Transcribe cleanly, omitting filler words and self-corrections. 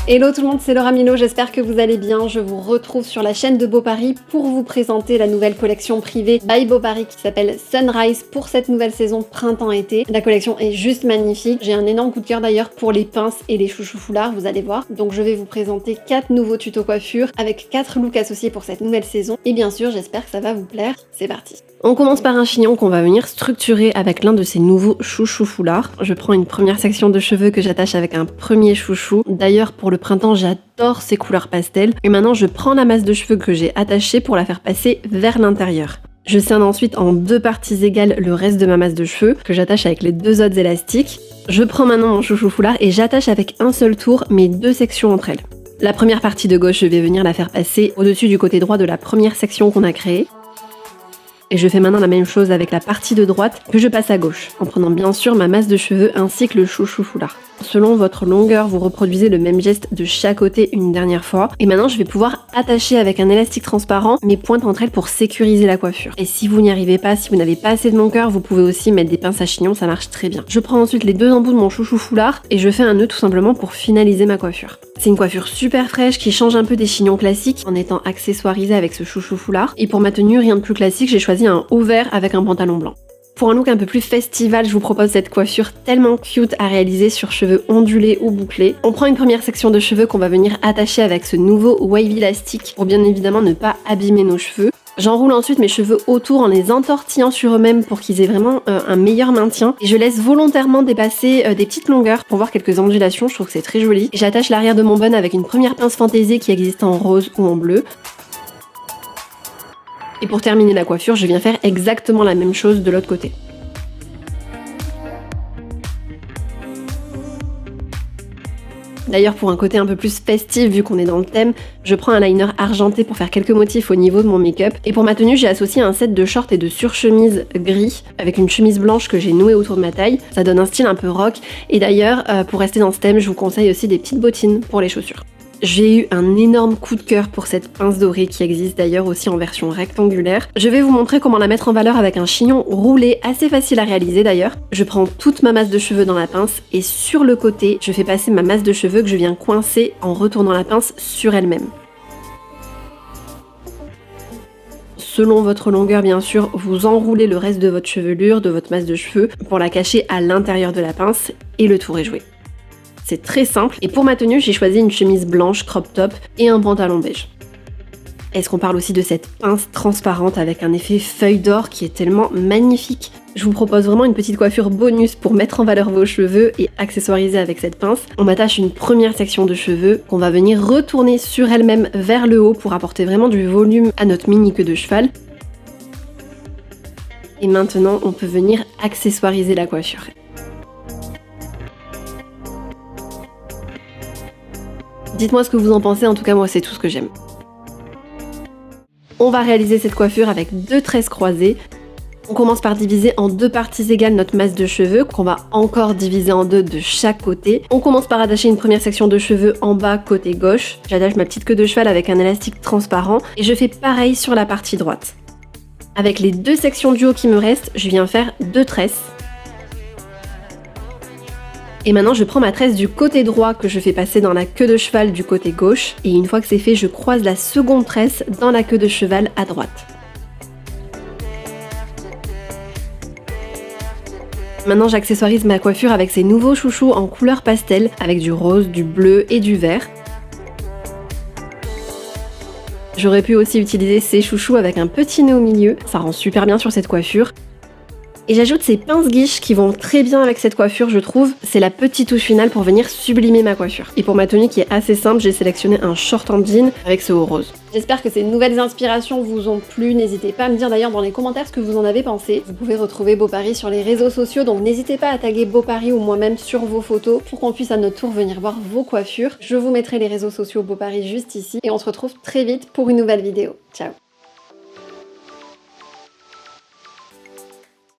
Hello tout le monde, c'est Laura Milo, j'espère que vous allez bien. Je vous retrouve sur la chaîne de Beau Paris pour vous présenter la nouvelle collection privée by Beau Paris qui s'appelle Sunrise pour cette nouvelle saison printemps-été. La collection est juste magnifique. J'ai un énorme coup de cœur d'ailleurs pour les pinces et les chouchous foulards, vous allez voir. Donc je vais vous présenter 4 nouveaux tutos coiffure avec 4 looks associés pour cette nouvelle saison. Et bien sûr, j'espère que ça va vous plaire. C'est parti. On commence par un chignon qu'on va venir structurer avec l'un de ces nouveaux chouchous foulards. Je prends une première section de cheveux que j'attache avec un premier chouchou. D'ailleurs, pour le printemps, j'adore ces couleurs pastel. Et maintenant, je prends la masse de cheveux que j'ai attachée pour la faire passer vers l'intérieur. Je scinde ensuite en 2 parties égales le reste de ma masse de cheveux que j'attache avec les 2 autres élastiques. Je prends maintenant mon chouchou foulard et j'attache avec un seul tour mes 2 sections entre elles. La première partie de gauche, je vais venir la faire passer au-dessus du côté droit de la première section qu'on a créée. Et je fais maintenant la même chose avec la partie de droite que je passe à gauche, en prenant bien sûr ma masse de cheveux ainsi que le chouchou foulard. Selon votre longueur, vous reproduisez le même geste de chaque côté une dernière fois. Et maintenant, je vais pouvoir attacher avec un élastique transparent mes pointes entre elles pour sécuriser la coiffure. Et si vous n'y arrivez pas, si vous n'avez pas assez de longueur, vous pouvez aussi mettre des pinces à chignon, ça marche très bien. Je prends ensuite les 2 embouts de mon chouchou foulard et je fais un nœud tout simplement pour finaliser ma coiffure. C'est une coiffure super fraîche qui change un peu des chignons classiques en étant accessoirisée avec ce chouchou foulard. Et pour ma tenue, rien de plus classique, j'ai choisi un haut vert avec un pantalon blanc. Pour un look un peu plus festival, je vous propose cette coiffure tellement cute à réaliser sur cheveux ondulés ou bouclés. On prend une première section de cheveux qu'on va venir attacher avec ce nouveau wavy élastique pour bien évidemment ne pas abîmer nos cheveux. J'enroule ensuite mes cheveux autour en les entortillant sur eux-mêmes pour qu'ils aient vraiment un meilleur maintien. Et je laisse volontairement dépasser des petites longueurs pour voir quelques ondulations, je trouve que c'est très joli. J'attache l'arrière de mon bun avec une première pince fantaisie qui existe en rose ou en bleu. Et pour terminer la coiffure, je viens faire exactement la même chose de l'autre côté. D'ailleurs, pour un côté un peu plus festif, vu qu'on est dans le thème, je prends un liner argenté pour faire quelques motifs au niveau de mon make-up. Et pour ma tenue, j'ai associé un set de shorts et de surchemise gris avec une chemise blanche que j'ai nouée autour de ma taille. Ça donne un style un peu rock. Et d'ailleurs, pour rester dans ce thème, je vous conseille aussi des petites bottines pour les chaussures. J'ai eu un énorme coup de cœur pour cette pince dorée qui existe d'ailleurs aussi en version rectangulaire. Je vais vous montrer comment la mettre en valeur avec un chignon roulé, assez facile à réaliser d'ailleurs. Je prends toute ma masse de cheveux dans la pince et sur le côté, je fais passer ma masse de cheveux que je viens coincer en retournant la pince sur elle-même. Selon votre longueur bien sûr, vous enroulez le reste de votre chevelure, de votre masse de cheveux pour la cacher à l'intérieur de la pince et le tour est joué. C'est très simple et pour ma tenue, j'ai choisi une chemise blanche crop top et un pantalon beige. Est-ce qu'on parle aussi de cette pince transparente avec un effet feuille d'or qui est tellement magnifique? Je vous propose vraiment une petite coiffure bonus pour mettre en valeur vos cheveux et accessoiriser avec cette pince. On attache une première section de cheveux qu'on va venir retourner sur elle-même vers le haut pour apporter vraiment du volume à notre mini queue de cheval. Et maintenant, on peut venir accessoiriser la coiffure. Dites-moi ce que vous en pensez, en tout cas moi c'est tout ce que j'aime. On va réaliser cette coiffure avec 2 tresses croisées. On commence par diviser en 2 parties égales notre masse de cheveux qu'on va encore diviser en 2 de chaque côté. On commence par attacher une première section de cheveux en bas côté gauche. J'attache ma petite queue de cheval avec un élastique transparent et je fais pareil sur la partie droite. Avec les 2 sections du haut qui me restent, je viens faire 2 tresses. Et maintenant, je prends ma tresse du côté droit que je fais passer dans la queue de cheval du côté gauche. Et une fois que c'est fait, je croise la seconde tresse dans la queue de cheval à droite. Maintenant, j'accessoirise ma coiffure avec ces nouveaux chouchous en couleur pastel, avec du rose, du bleu et du vert. J'aurais pu aussi utiliser ces chouchous avec un petit nœud au milieu, ça rend super bien sur cette coiffure. Et j'ajoute ces pinces guiches qui vont très bien avec cette coiffure, je trouve. C'est la petite touche finale pour venir sublimer ma coiffure. Et pour ma tenue qui est assez simple, j'ai sélectionné un short en jean avec ce haut rose. J'espère que ces nouvelles inspirations vous ont plu. N'hésitez pas à me dire d'ailleurs dans les commentaires ce que vous en avez pensé. Vous pouvez retrouver Beau Paris sur les réseaux sociaux, donc n'hésitez pas à taguer Beau Paris ou moi-même sur vos photos pour qu'on puisse à notre tour venir voir vos coiffures. Je vous mettrai les réseaux sociaux Beau Paris juste ici et on se retrouve très vite pour une nouvelle vidéo. Ciao!